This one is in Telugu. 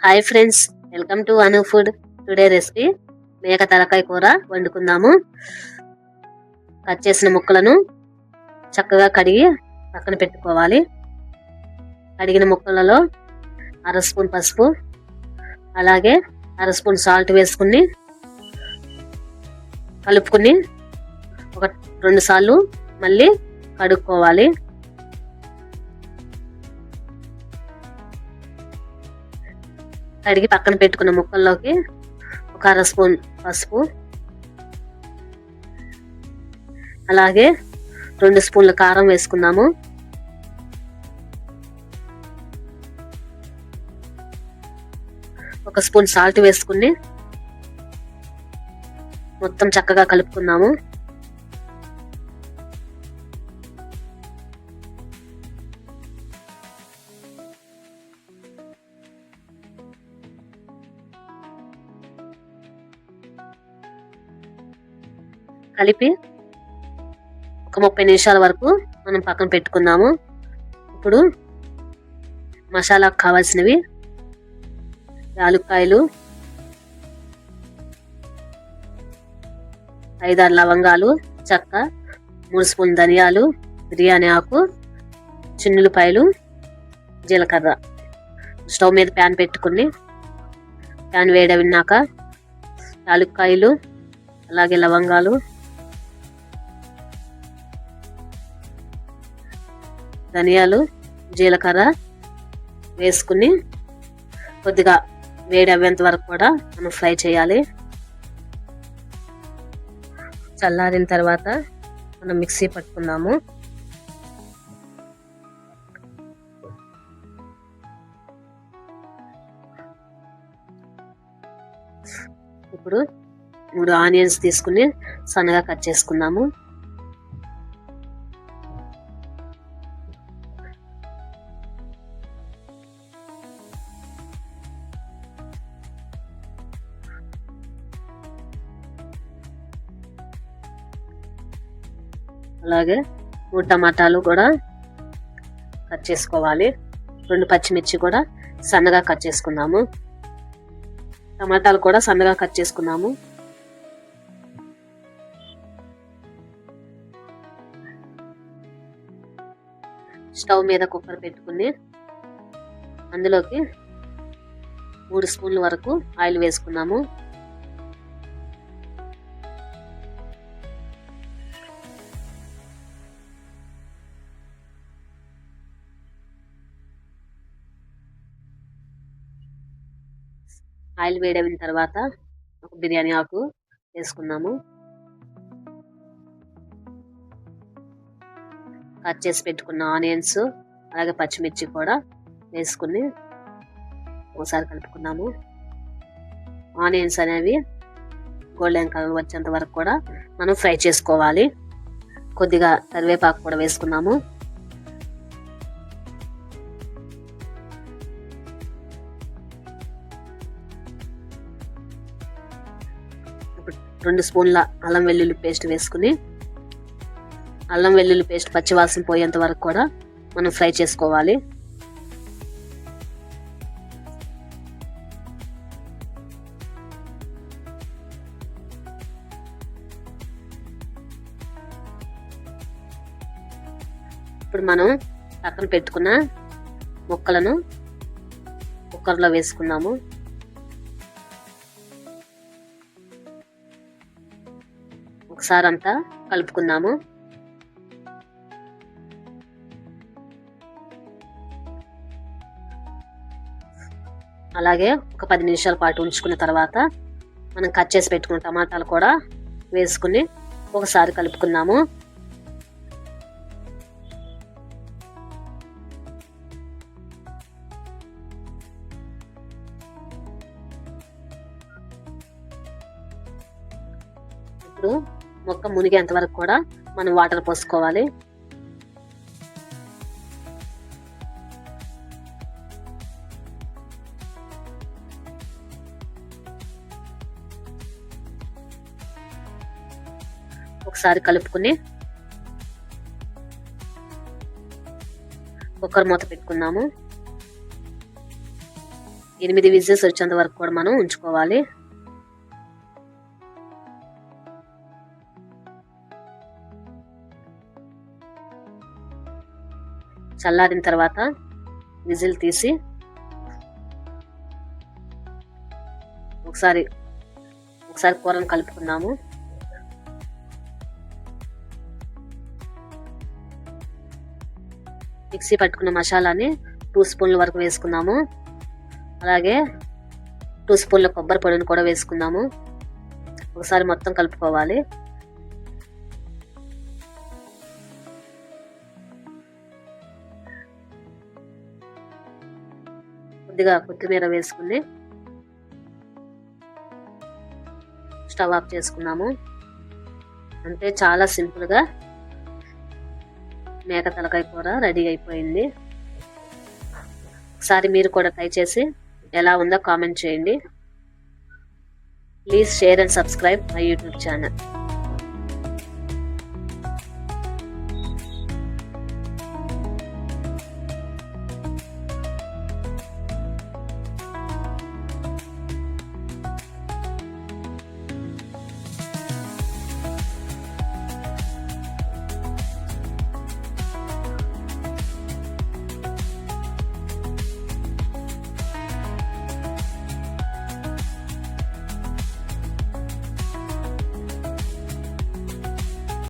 Hi friends, welcome to Anu food. Today recipe మేక తలకాయ కూర వండుకుందాము. కట్ చేసిన ముక్కలను చక్కగా కడిగి పక్కన పెట్టుకోవాలి. కడిగిన ముక్కలలో 1/2 స్పూన్ పసుపు, అలాగే 1/2 స్పూన్ సాల్ట్ వేసుకుని కలుపుకుని ఒక 2 సార్లు మళ్ళీ కడుక్కోవాలి. కడిగి పక్కన పెట్టుకున్న ముక్కల్లోకి ఒక 1/2 స్పూన్ పసుపు, అలాగే 2 స్పూన్ల కారం వేసుకుందాము. ఒక స్పూన్ సాల్ట్ వేసుకుని మొత్తం చక్కగా కలుపుకుందాము. కలిపి ఒక 30 నిమిషాల వరకు మనం పక్కన పెట్టుకుందాము. ఇప్పుడు మసాలాకు కావాల్సినవి యాలుక్కాయలు, 5-6 లవంగాలు, చెక్క, 3 స్పూన్ ధనియాలు, బిర్యానీ ఆకు, చిన్నులపాయలు, జీలకర్ర. స్టవ్ మీద ప్యాన్ పెట్టుకుని ప్యాన్ వేడవిన్నాక యాలుక్కాయలు, అలాగే లవంగాలు, ధనియాలు, జీలకర్ర వేసుకుని కొద్దిగా వేడి అవ్వేంత వరకు కూడా మనం ఫ్రై చేయాలి. చల్లారిన తర్వాత మనం మిక్సీ పట్టుకుందాము. ఇప్పుడు 3 ఆనియన్స్ తీసుకుని సన్నగా కట్ చేసుకుందాము. అలాగే 3 టమాటాలు కూడా కట్ చేసుకోవాలి. 2 పచ్చిమిర్చి కూడా సన్నగా కట్ చేసుకుందాము. టమాటాలు కూడా సన్నగా కట్ చేసుకుందాము. స్టవ్ మీద కుక్కర్ పెట్టుకుని అందులోకి 3 స్పూన్ల వరకు ఆయిల్ వేసుకుందాము. ఆయిల్ వేడైన తర్వాత ఒక బిర్యానీ ఆకు వేసుకుందాము. కట్ చేసి పెట్టుకున్న ఆనియన్స్, అలాగే పచ్చిమిర్చి కూడా వేసుకుని ఒకసారి కలుపుకుందాము. ఆనియన్స్ అనేవి గోల్డెన్ కలర్ వచ్చేంత వరకు కూడా మనం ఫ్రై చేసుకోవాలి. కొద్దిగా కరివేపాకు కూడా వేసుకుందాము. ఇప్పుడు 2 స్పూన్ల అల్లం వెల్లుల్లి పేస్ట్ వేసుకుని అల్లం వెల్లుల్లి పేస్ట్ పచ్చివాసన పోయేంత వరకు కూడా మనం ఫ్రై చేసుకోవాలి. ఇప్పుడు మనం పక్కన పెట్టుకున్న ముక్కలను కుక్కర్లో వేసుకుందాము. ఒకసారి అంతా కలుపుకుందాము. అలాగే ఒక 10 నిమిషాల పాటు ఉంచుకున్న తర్వాత మనం కట్ చేసి పెట్టుకున్న టమాటాలు కూడా వేసుకుని ఒకసారి కలుపుకుందాము. ఇప్పుడు మొక్క మునిగేంత వరకు కూడా మనం వాటర్ పోసుకోవాలి. ఒకసారి కలుపుకుని కుక్కర్ మూత పెట్టుకుందాము. 8 విజిల్స్ వచ్చేంత వరకు కూడా మనం ఉంచుకోవాలి. చల్లారిన తర్వాత విజిల్ తీసి ఒకసారి కూరను కలుపుకుందాము. మిక్సీ పట్టుకున్న మసాలాని 2 స్పూన్ల వరకు వేసుకుందాము. అలాగే 2 స్పూన్ల కొబ్బరి పొడిని కూడా వేసుకుందాము. ఒకసారి మొత్తం కలుపుకోవాలి. కొద్దిగా కొత్తిమీర వేసుకుని స్టవ్ ఆఫ్ చేసుకున్నాము. అంటే చాలా సింపుల్గా మేక తలకాయ కూర రెడీ అయిపోయింది. ఒకసారి మీరు కూడా ట్రై చేసి ఎలా ఉందో కామెంట్ చేయండి. Please share and subscribe my YouTube channel.